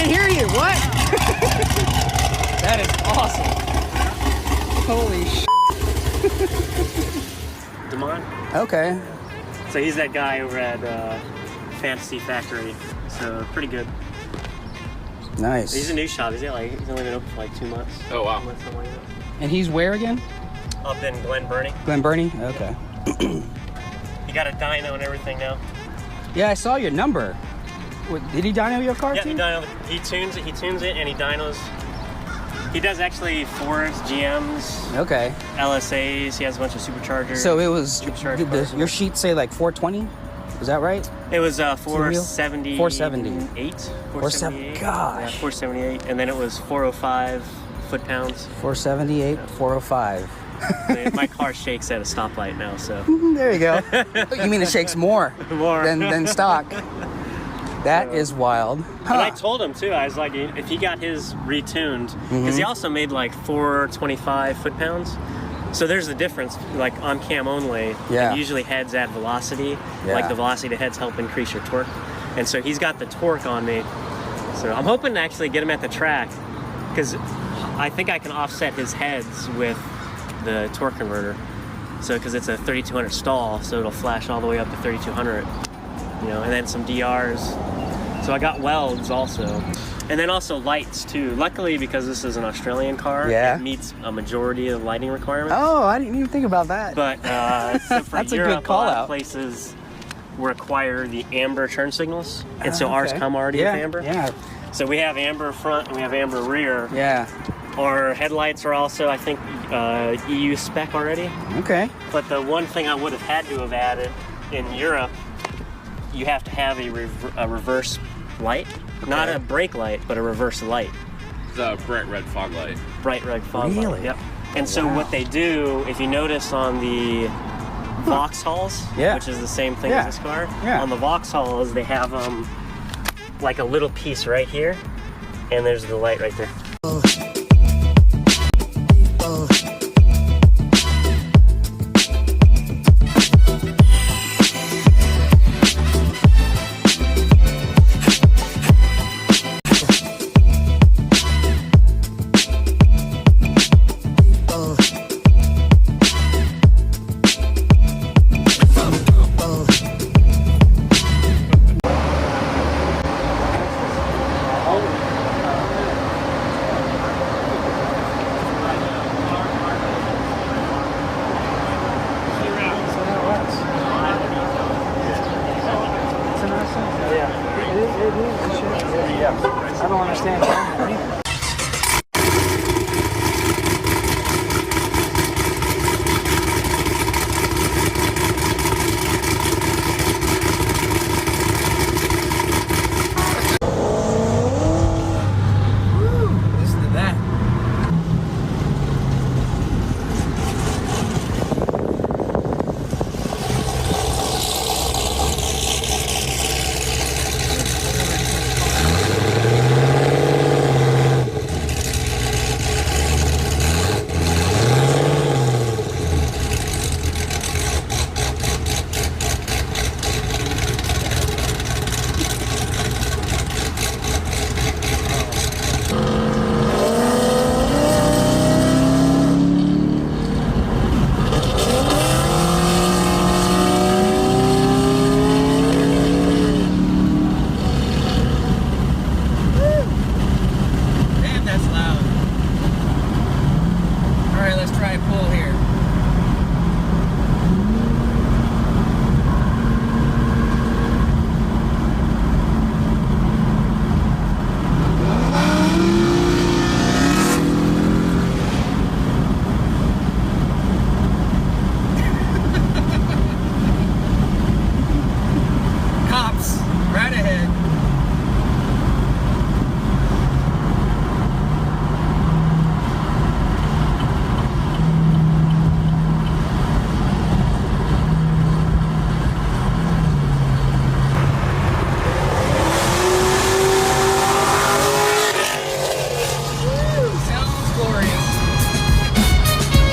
can't hear you. What? That is awesome. Holy shit. Demont. Okay. So he's that guy over at Fantasy Factory. So pretty good. Nice. He's a new shop. He's only been open for like 2 months. Oh wow. Something like that. And he's where again? Up in Glen Burnie. Glen Burnie? Okay. He got a dyno and everything now. Yeah, I saw your number. Did he dyno your car too? Yeah, he tunes it. He tunes it and he dynos. He does actually Fords, GMs, Okay. LSAs. He has a bunch of superchargers. So it was, Supercharged your sheet say like 420? Was that right? It was 470. 478. 478. Gosh. Yeah, 478. And then it was 405 foot-pounds. 478, 405. My car shakes at a stoplight now, so. There you go. You mean it shakes more, More. than stock. That is wild. Huh. And I told him too, I was like, if he got his retuned, because he also made like 425 foot-pounds. So there's the difference, like on cam only, Yeah. and usually heads add velocity, Yeah. like the velocity to heads help increase your torque. And so he's got the torque on me. So I'm hoping to actually get him at the track, because I think I can offset his heads with the torque converter. So, because it's a 3200 stall, so it'll flash all the way up to 3200, you know, and then some DRs. So I got welds also. And then also lights too. Luckily, because this is an Australian car, Yeah. it meets a majority of lighting requirements. Oh, I didn't even think about that. But so for That's a Europe, good call a lot out. of places require the amber turn signals. And so ours Okay. come already yeah, with amber. Yeah, So we have amber front and we have amber rear. yeah. Our headlights are also, I think, EU spec already. Okay. But the one thing I would have had to have added in Europe, you have to have a reverse light. Not a brake light, but a reverse light. It's a bright red fog light. Bright red fog light. Really? Yep. And so Wow. what they do, if you notice on the Vauxhalls, Yeah. which is the same thing Yeah. as this car, Yeah. on the Vauxhalls they have like a little piece right here, and there's the light right there. I don't understand.